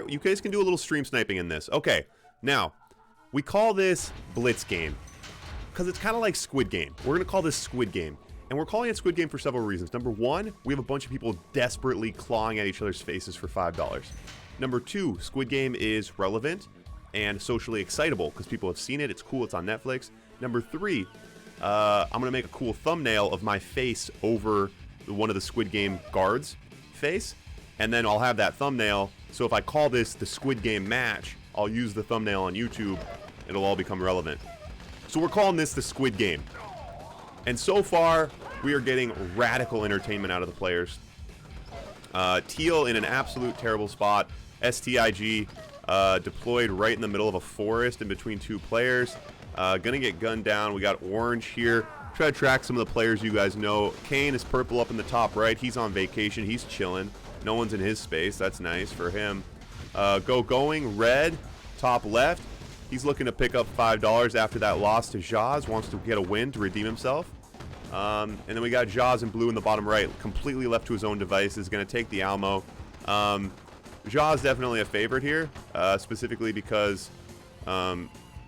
You guys can do a little stream sniping in this. Okay, now, we call this Blitz Game. Because it's kind of like Squid Game. We're going to call this Squid Game. And we're calling it Squid Game for several reasons. Number one, we have a bunch of people desperately clawing at each other's faces for $5. Number two, Squid Game is relevant and socially excitable because people have seen it. It's cool. It's on Netflix. Number three, I'm going to make a cool thumbnail of my face over one of the Squid Game guards' face. And then I'll have that thumbnail. So if I call this the Squid Game match, I'll use the thumbnail on YouTube. It'll all become relevant. So we're calling this the Squid Game. And so far, we are getting radical entertainment out of the players. Teal in an absolute terrible spot. STIG deployed right in the middle of a forest in between two players. Gonna get gunned down. We got Orange here. Try to track some of the players you guys know. Kane is purple up in the top right. He's on vacation. He's chilling. No one's in his space. That's nice for him. Going red, top left. He's looking to pick up $5 after that loss to Zhaz. Wants to get a win to redeem himself. And then we got Zhaz in blue in the bottom right. Completely left to his own devices. Going to take the Alamo. Zhaz definitely a favorite here. Specifically because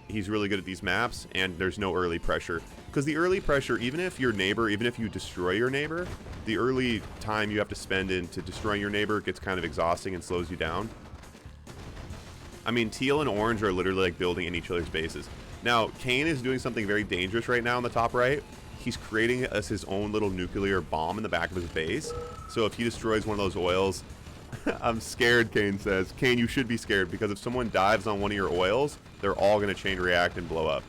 he's really good at these maps. And there's no early pressure. Because the early pressure, even if your neighbor, even if you destroy your neighbor, the early time you have to spend into destroying your neighbor gets kind of exhausting and slows you down. I mean, Teal and Orange are literally like building in each other's bases. Now, Kane is doing something very dangerous right now on the top right. He's creating us his own little nuclear bomb in the back of his base. So if he destroys one of those oils, I'm scared, Kane says. Kane, you should be scared because if someone dives on one of your oils, they're all going to chain react and blow up.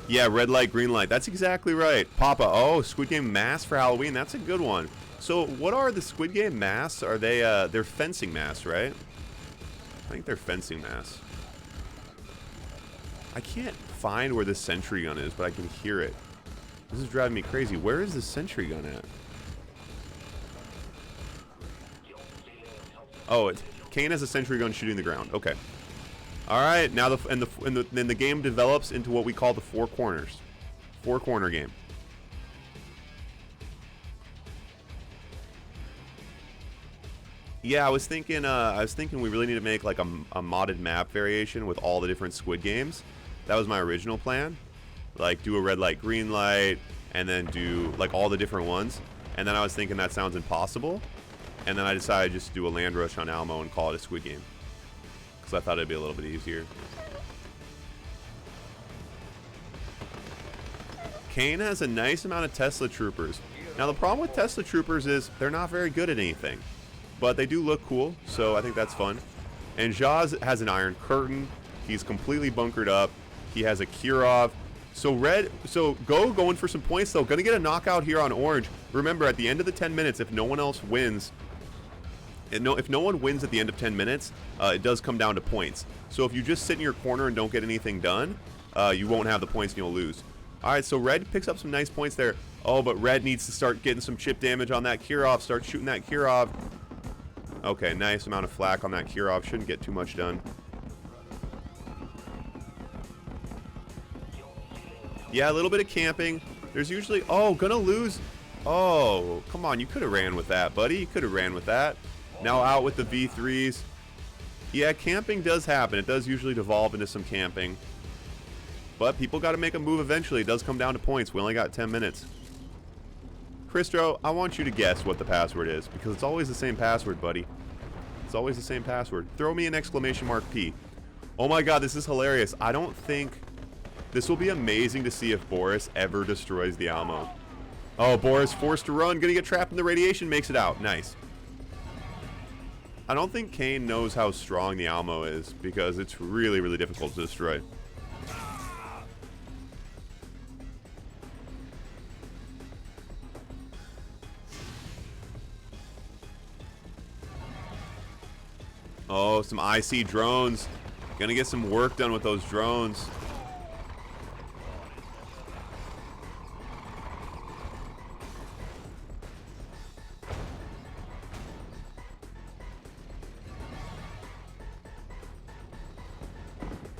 Yeah, red light, green light. That's exactly right. Papa, oh, Squid Game masks for Halloween. That's a good one. So, what are the Squid Game masks? Are they, they're fencing masks, right? I think they're fencing masks. I can't find where the sentry gun is, but I can hear it. This is driving me crazy. Where is the sentry gun at? Oh, Kane has a sentry gun shooting the ground. Okay. All right, now then the game develops into what we call the four corners, four-corner game. Yeah, I was thinking we really need to make like a modded map variation with all the different Squid Games. That was my original plan, like do a red light, green light, and then do like all the different ones. And then I was thinking that sounds impossible, and then I decided just to do a land rush on Alamo and call it a Squid Game. I thought it'd be a little bit easier. Kane has a nice amount of Tesla troopers. Now the problem with Tesla troopers is they're not very good at anything, but they do look cool, so I think that's fun. And Zhaz has an Iron Curtain. He's completely bunkered up. He has a Kirov. So going for some points though. Gonna get a knockout here on Orange. Remember, at the end of the 10 minutes, if no one else wins, if no one wins at the end of 10 minutes, it does come down to points. So if you just sit in your corner and don't get anything done, you won't have the points and you'll lose. Alright, so Red picks up some nice points there. Oh, but Red needs to start getting some chip damage on that Kirov. Start shooting that Kirov. Okay, nice amount of flak on that Kirov. Shouldn't get too much done. Yeah, a little bit of camping. There's usually... Oh, gonna lose... Oh, come on. You could have ran with that, buddy. You could have ran with that. Now out with the V3s. Yeah, camping does happen. It does usually devolve into some camping. But people got to make a move eventually. It does come down to points. We only got 10 minutes. Christro, I want you to guess what the password is. Because it's always the same password, buddy. It's always the same password. Throw me an exclamation mark P. Oh my god, this is hilarious. I don't think... This will be amazing to see if Boris ever destroys the Alamo. Oh, Boris forced to run. Gonna get trapped in the radiation. Makes it out. Nice. I don't think Kane knows how strong the Alamo is because it's really, really difficult to destroy. Oh, some IC drones. Gonna get some work done with those drones.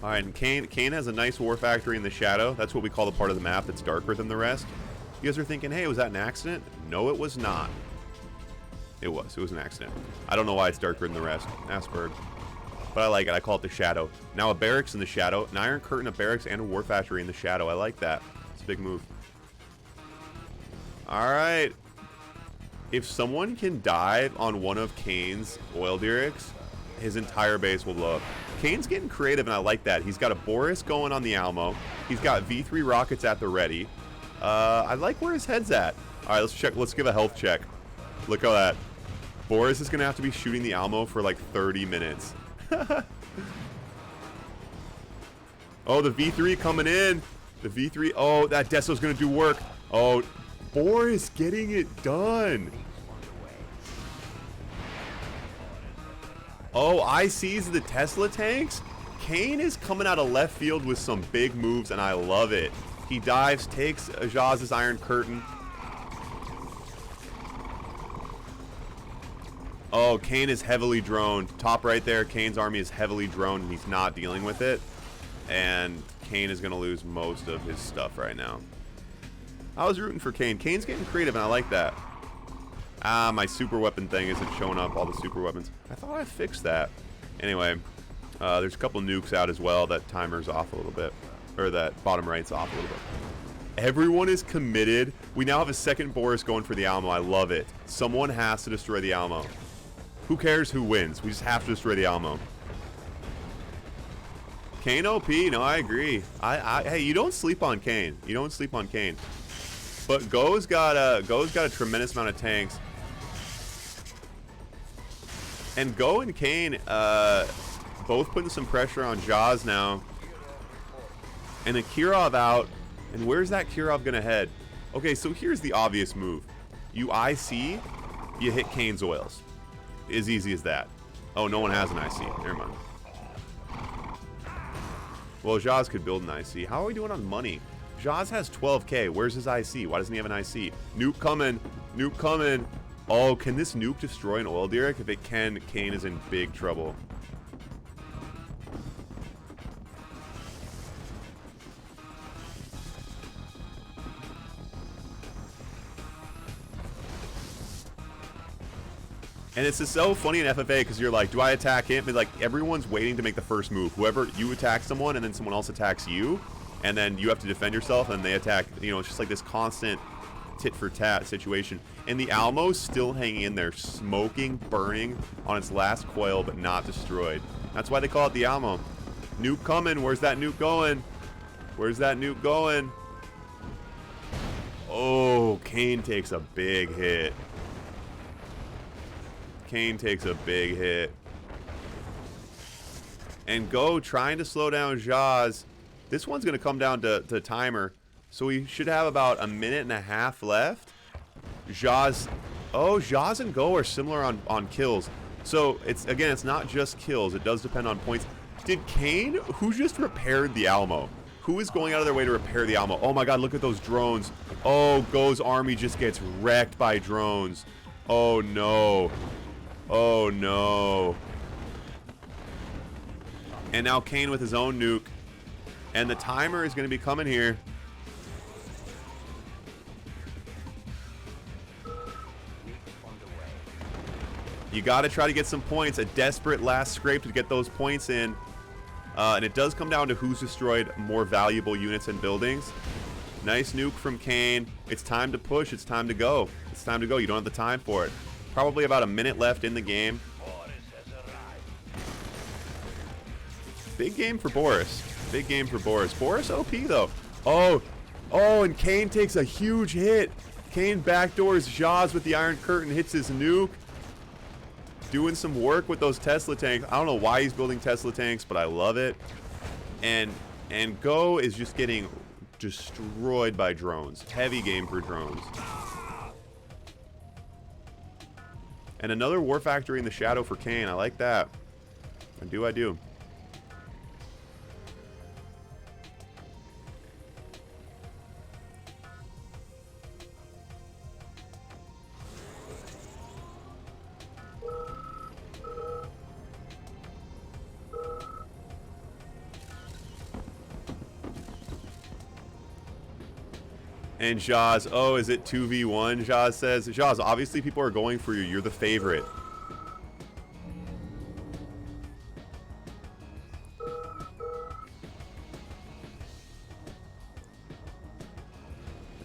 Alright, and Kane has a nice war factory in the shadow. That's what we call the part of the map that's darker than the rest. You guys are thinking, hey, was that an accident? No, it was not. It was an accident. I don't know why it's darker than the rest. Asperg. But I like it. I call it the shadow. Now a barracks in the shadow. An iron curtain, a barracks, and a war factory in the shadow. I like that. It's a big move. Alright. If someone can dive on one of Kane's oil derricks, his entire base will blow up. Kane's getting creative, and I like that. He's got a Boris going on the Alamo. He's got V3 rockets at the ready. I like where his head's at. Alright, let's check. Let's give a health check. Look at that. Boris is going to have to be shooting the Alamo for like 30 minutes. Oh, the V3 coming in. The V3. Oh, that Deso's going to do work. Oh, Boris getting it done. Oh, I sees the Tesla tanks. Kane is coming out of left field with some big moves, and I love it. He dives, takes Zhaz's Iron Curtain. Oh, Kane is heavily droned. Top right there, Kane's army is heavily droned, and he's not dealing with it. And Kane is going to lose most of his stuff right now. I was rooting for Kane. Kane's getting creative, and I like that. Ah, my super weapon thing isn't showing up, all the super weapons. I thought I fixed that. Anyway, there's a couple nukes out as well. That timer's off a little bit. Or that bottom right's off a little bit. Everyone is committed. We now have a second Boris going for the Alamo. I love it. Someone has to destroy the Alamo. Who cares who wins? We just have to destroy the Alamo. Kane OP. No, I agree. Hey, you don't sleep on Kane. You don't sleep on Kane. But Go's got a tremendous amount of tanks. And Go and Kane both putting some pressure on Zhaz now. And a Kirov out. And where's that Kirov gonna head? Okay, so here's the obvious move. You IC, you hit Kane's oils. As easy as that. Oh, no one has an IC. Never mind. Well, Zhaz could build an IC. How are we doing on money? Zhaz has 12k. Where's his IC? Why doesn't he have an IC? Nuke coming. Nuke coming. Oh, can this nuke destroy an oil derrick? If it can, Kane is in big trouble. And it's just so funny in FFA because you're like, do I attack him? But like, everyone's waiting to make the first move. Whoever, you attack someone and then someone else attacks you. And then you have to defend yourself and they attack. You know, it's just like this constant tit-for-tat situation. And the Alamo's still hanging in there, smoking, burning on its last coil, but not destroyed. That's why they call it the Alamo. Nuke coming. Where's that nuke going? Where's that nuke going? Oh, Kane takes a big hit. Kane takes a big hit. And Go trying to slow down Zhaz. This one's going to come down to timer. So we should have about a minute and a half left. Zhaz. Oh, Zhaz and Go are similar on kills. So, it's not just kills. It does depend on points. Did Kane, who just repaired the Alamo? Who is going out of their way to repair the Alamo? Oh my god, look at those drones. Oh, Go's army just gets wrecked by drones. Oh no. Oh no. And now Kane with his own nuke. And the timer is going to be coming here. You got to try to get some points. A desperate last scrape to get those points in. And it does come down to who's destroyed more valuable units and buildings. Nice nuke from Kane. It's time to push. It's time to go. It's time to go. You don't have the time for it. Probably about a minute left in the game. Big game for Boris. Big game for Boris. Boris OP though. Oh, and Kane takes a huge hit. Kane backdoors Zhaz with the Iron Curtain, hits his nuke. Doing some work with those Tesla tanks. I don't know why he's building Tesla tanks, but I love it. And Go is just getting destroyed by drones. Heavy game for drones. And another war factory in the shadow for Kane. I like that. I do. And Zhaz, oh, is it 2v1? Zhaz says, Zhaz, obviously people are going for you. You're the favorite.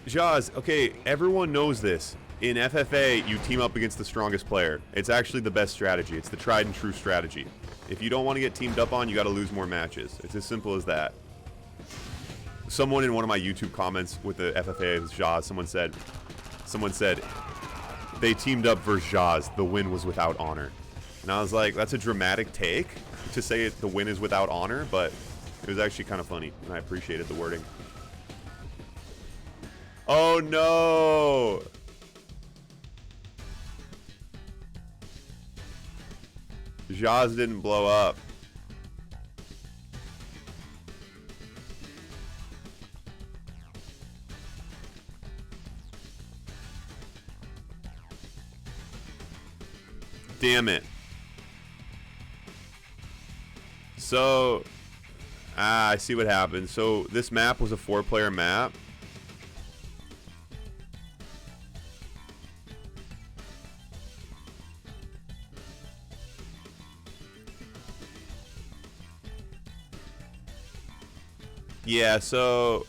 Zhaz, okay, everyone knows this. In FFA, you team up against the strongest player. It's actually the best strategy. It's the tried and true strategy. If you don't want to get teamed up on, you got to lose more matches. It's as simple as that. Someone in one of my YouTube comments with the FFA is Zhaz, someone said, they teamed up versus Zhaz. The win was without honor. And I was like, that's a dramatic take to say the win is without honor, but it was actually kind of funny, and I appreciated the wording. Oh no! Zhaz didn't blow up. Damn it. So, I see what happened. So, this map was a 4-player map. Yeah, so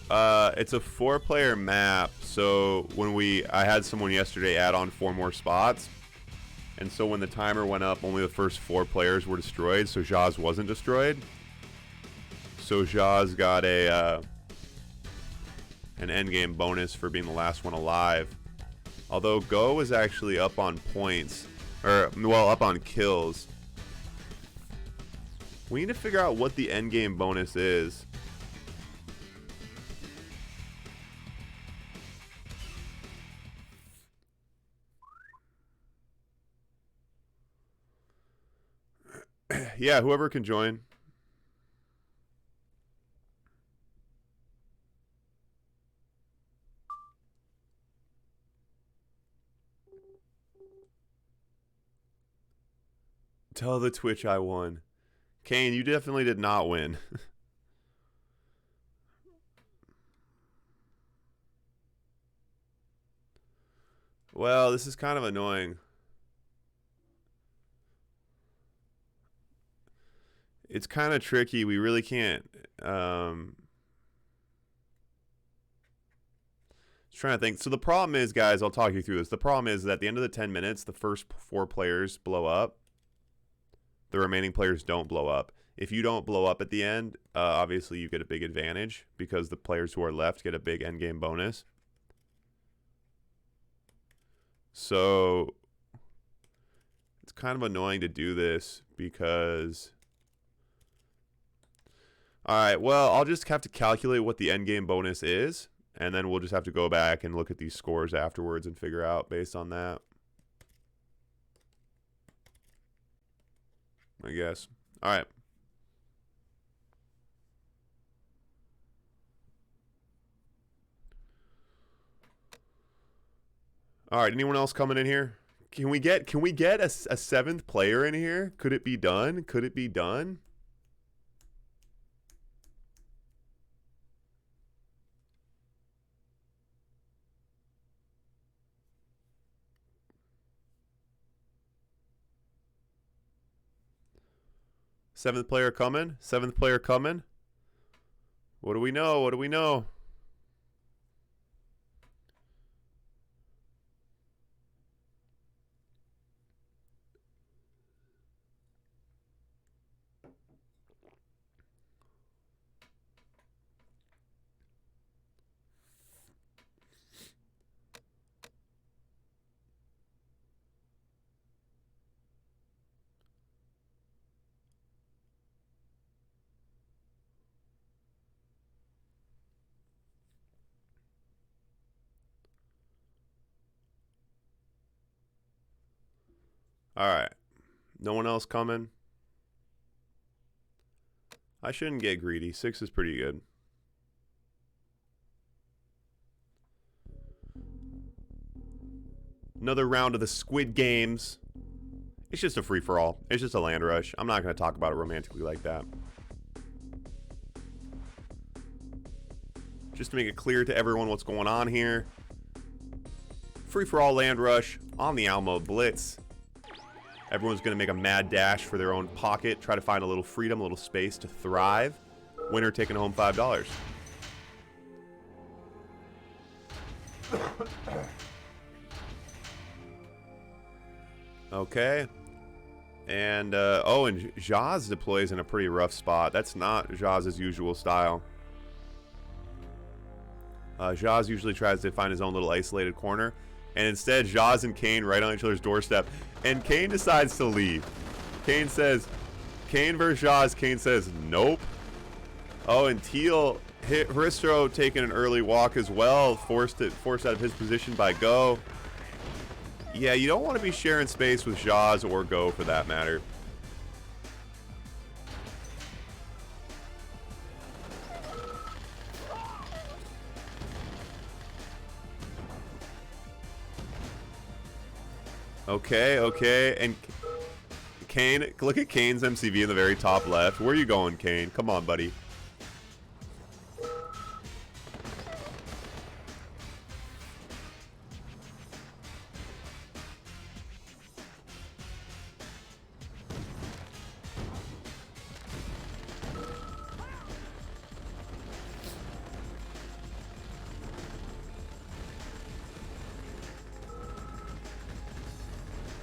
it's a 4-player map. So when I had someone yesterday add on 4 more spots, and so when the timer went up, only the first 4 players were destroyed. So Zhaz wasn't destroyed. So Zhaz got an endgame bonus for being the last one alive. Although Go was actually up on points, or well, up on kills. We need to figure out what the endgame bonus is. Yeah, whoever can join. Tell the Twitch I won. Kane, you definitely did not win. Well, this is kind of annoying. It's kind of tricky. We really can't. Just trying to think. So the problem is, guys, I'll talk you through this. The problem is that at the end of the 10 minutes, the first 4 players blow up. The remaining players don't blow up. If you don't blow up at the end, obviously you get a big advantage because the players who are left get a big endgame bonus. So it's kind of annoying to do this because... Alright, well, I'll just have to calculate what the endgame bonus is, and then we'll just have to go back and look at these scores afterwards and figure out based on that. I guess. Alright. Alright, anyone else coming in here? Can we get a 7th player in here? Could it be done? Could it be done? Seventh player coming? 7th player coming? What do we know? What do we know? Alright. No one else coming? I shouldn't get greedy. 6 is pretty good. Another round of the Squid Games. It's just a free-for-all. It's just a land rush. I'm not going to talk about it romantically like that. just to make it clear to everyone what's going on here. Free-for-all land rush on the Alamo Blitz. Everyone's going to make a mad dash for their own pocket, try to find a little freedom, a little space to thrive. Winner taking home $5. Okay. And, oh, and Zhaz deploys in a pretty rough spot. That's not Zhaz's usual style. Zhaz usually tries to find his own little isolated corner. And instead, Zhaz and Kane right on each other's doorstep. And Kane decides to leave. Kane says, Kane versus Zhaz. Kane says, nope. Oh, and Teal hit Hristro taking an early walk as well. Forced out of his position by Go. Yeah, you don't want to be sharing space with Zhaz or Go for that matter. Okay, okay, and Kane, look at Kane's MCV in the very top left. Where are you going, Kane? Come on, buddy.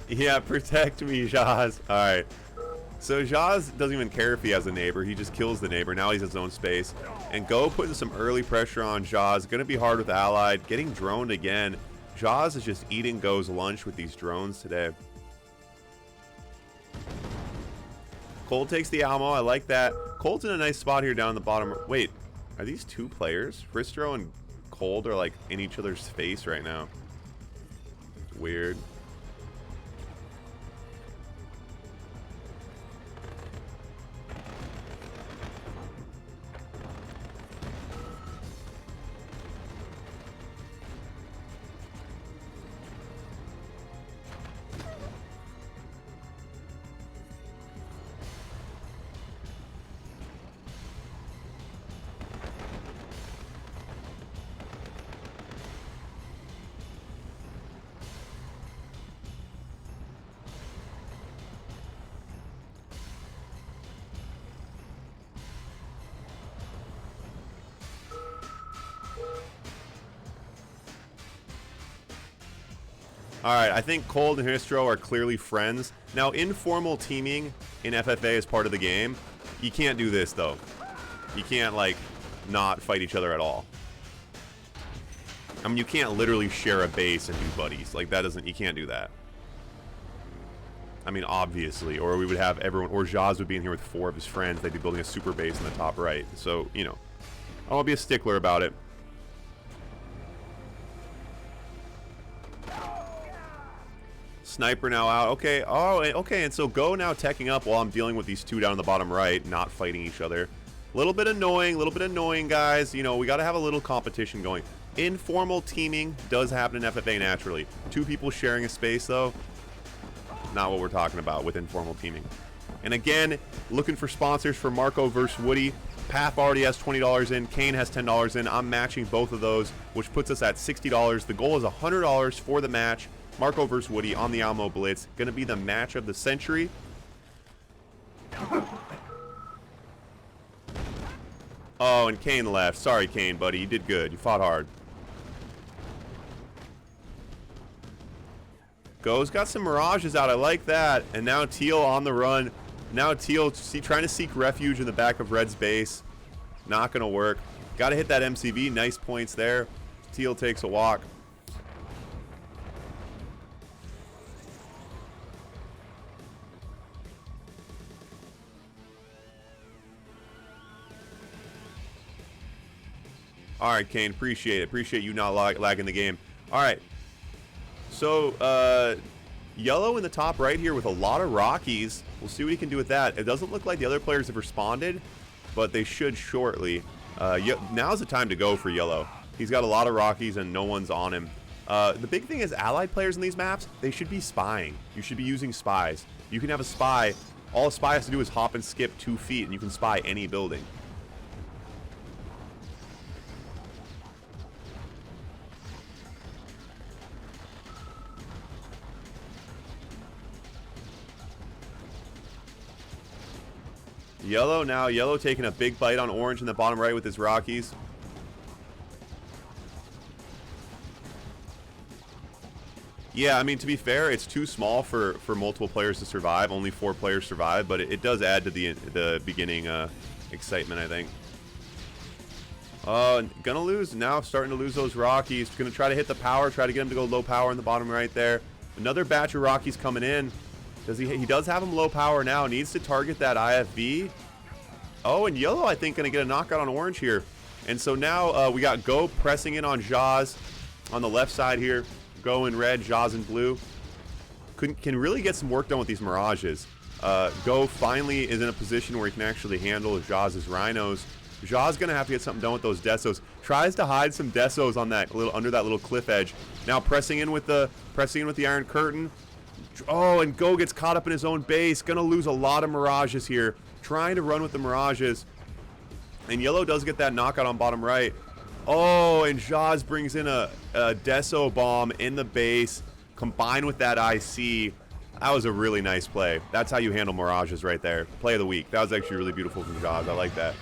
Yeah, protect me, Zhaz. Alright. So Zhaz doesn't even care if he has a neighbor. He just kills the neighbor. Now he's in his own space. And Go putting some early pressure on Zhaz. Going to be hard with Allied. Getting droned again. Zhaz is just eating Go's lunch with these drones today. Cole takes the Alamo. I like that. Cole's in a nice spot here down in the bottom. Wait, are these two players? Fristro and Cold are like in each other's face right now. Weird. Alright, I think Cold and Hristro are clearly friends. Now, informal teaming in FFA is part of the game. You can't do this, though. You can't, like, not fight each other at all. I mean, you can't literally share a base and be buddies. Like, that doesn't... You can't do that. I mean, obviously. Or we would have everyone... Or Zhaz would be in here with 4 of his friends. They'd be building a super base in the top right. So, you know. I don't want to be a stickler about it. Sniper now out. Okay. Oh, okay. And so Go now teching up while I'm dealing with these two down in the bottom right, not fighting each other. A little bit annoying, guys. You know, we got to have a little competition going. Informal teaming does happen in FFA naturally. 2 people sharing a space, though, not what we're talking about with informal teaming. And again, looking for sponsors for Marco versus Woody. Path already has $20 in. Kane has $10 in. I'm matching both of those, which puts us at $60. The goal is $100 for the match. Marco versus Woody on the Alamo Blitz. Going to be the match of the century. Oh, and Kane left. Sorry, Kane, buddy. You did good. You fought hard. Go's got some mirages out. I like that. And now Teal on the run. Now Teal trying to seek refuge in the back of Red's base. Not going to work. Got to hit that MCV. Nice points there. Teal takes a walk. All right, Kane, appreciate it. Appreciate you not lagging the game. All right. So, Yellow in the top right here with a lot of Rockies. We'll see what he can do with that. It doesn't look like the other players have responded, but they should shortly. Now's the time to go for Yellow. He's got a lot of Rockies and no one's on him. The big thing is allied players in these maps, they should be spying. You should be using spies. You can have a spy. All a spy has to do is hop and skip 2 feet, and you can spy any building. Yellow now. Yellow taking a big bite on orange in the bottom right with his Rockies. Yeah, I mean, to be fair, it's too small for multiple players to survive. Only 4 players survive, but it does add to the beginning excitement, I think. Gonna lose now, starting to lose those Rockies. Gonna try to hit the power, try to get him to go low power in the bottom right there. Another batch of Rockies coming in. He does have him low power now. Needs to target that IFV. Oh, and Yellow, I think, gonna get a knockout on orange here. And so now we got Go pressing in on Zhaz on the left side here. Go in red, Zhaz in blue. Can really get some work done with these Mirages. Go finally is in a position where he can actually handle Zhaz's Rhinos. Zhaz gonna have to get something done with those Desos. Tries to hide some Desos on that under that little cliff edge. Now pressing in with the Iron Curtain. Oh, and Go gets caught up in his own base. Gonna lose a lot of Mirages here. Trying to run with the Mirages. And Yellow does get that knockout on bottom right. Oh, and Zhaz brings in a Deso bomb in the base, combined with that IC. That was a really nice play. That's how you handle Mirages right there. Play of the week. That was actually really beautiful from Zhaz. I like that.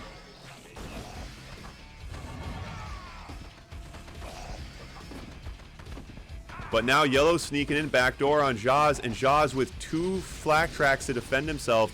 But now Yellow sneaking in backdoor on Zhaz, and Zhaz with 2 flak tracks to defend himself.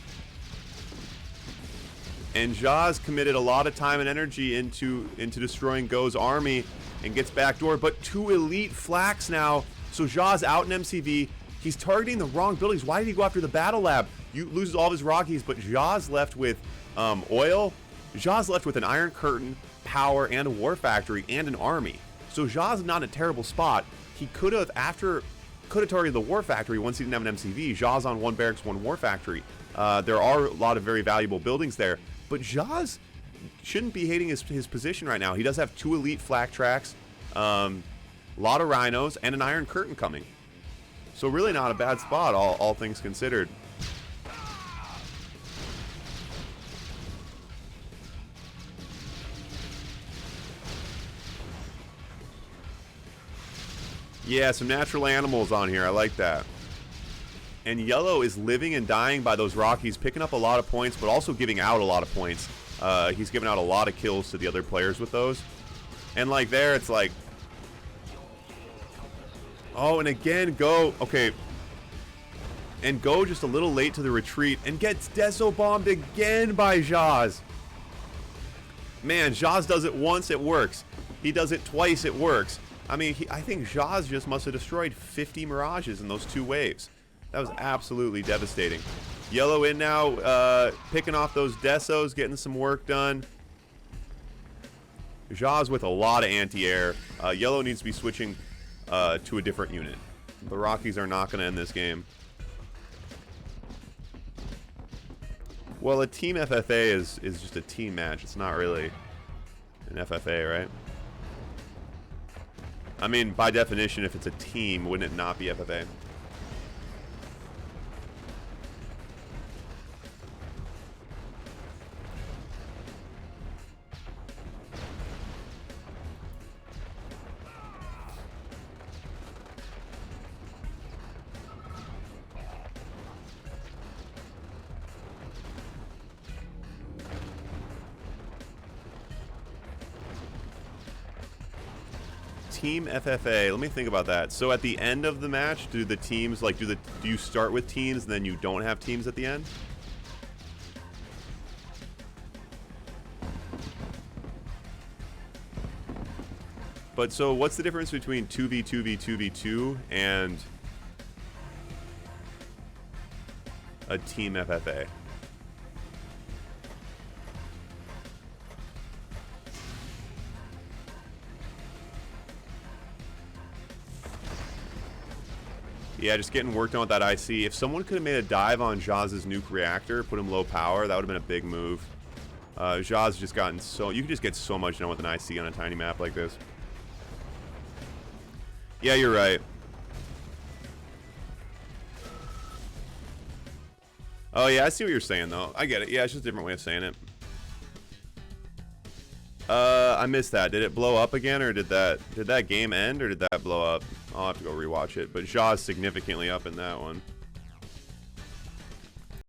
And Zhaz committed a lot of time and energy into destroying Go's army and gets backdoor, but 2 elite flaks now. So Zhaz out in MCV. He's targeting the wrong buildings. Why did he go after the Battle Lab? You loses all of his Rockies, but Zhaz left with oil. Zhaz left with an Iron Curtain, power, and a War Factory, and an army. So Zhaz is not in a terrible spot. He could have targeted the War Factory once he didn't have an MCV. Zhaz on 1 barracks, 1 War Factory. There are a lot of very valuable buildings there. But Zhaz shouldn't be hating his position right now. He does have 2 elite flak tracks, a lot of Rhinos, and an Iron Curtain coming. So really not a bad spot, all things considered. Yeah, some natural animals on here. I like that. And Yellow is living and dying by those Rockies, picking up a lot of points, but also giving out a lot of points. He's giving out a lot of kills to the other players with those. And like there, it's like... Oh, and again, Go... Okay. And Go just a little late to the retreat and gets Deso bombed again by Zhaz. Man, Zhaz does it once, it works. He does it twice, it works. I mean, I think Zhaz just must have destroyed 50 Mirages in those 2 waves. That was absolutely devastating. Yellow in now, picking off those Desos, getting some work done. Zhaz with a lot of anti-air. Yellow needs to be switching to a different unit. The Rockies are not going to end this game. Well, a team FFA is just a team match. It's not really an FFA, right? I mean, by definition, if it's a team, wouldn't it not be FFA? Team FFA. Let me think about that. So at the end of the match, do the teams like do you start with teams and then you don't have teams at the end? But so what's the difference between 2v2v2v2 and a team FFA? Yeah, just getting worked on with that IC. If someone could have made a dive on Zhaz's nuke reactor, put him low power, that would have been a big move. Zhaz just gotten so... You can just get so much done with an IC on a tiny map like this. Yeah, you're right. Oh, yeah, I see what you're saying, though. I get it. Yeah, it's just a different way of saying it. I missed that. Did it blow up again, or did that game end, or did that blow up? I'll have to go rewatch it. But Zhaz significantly up in that one.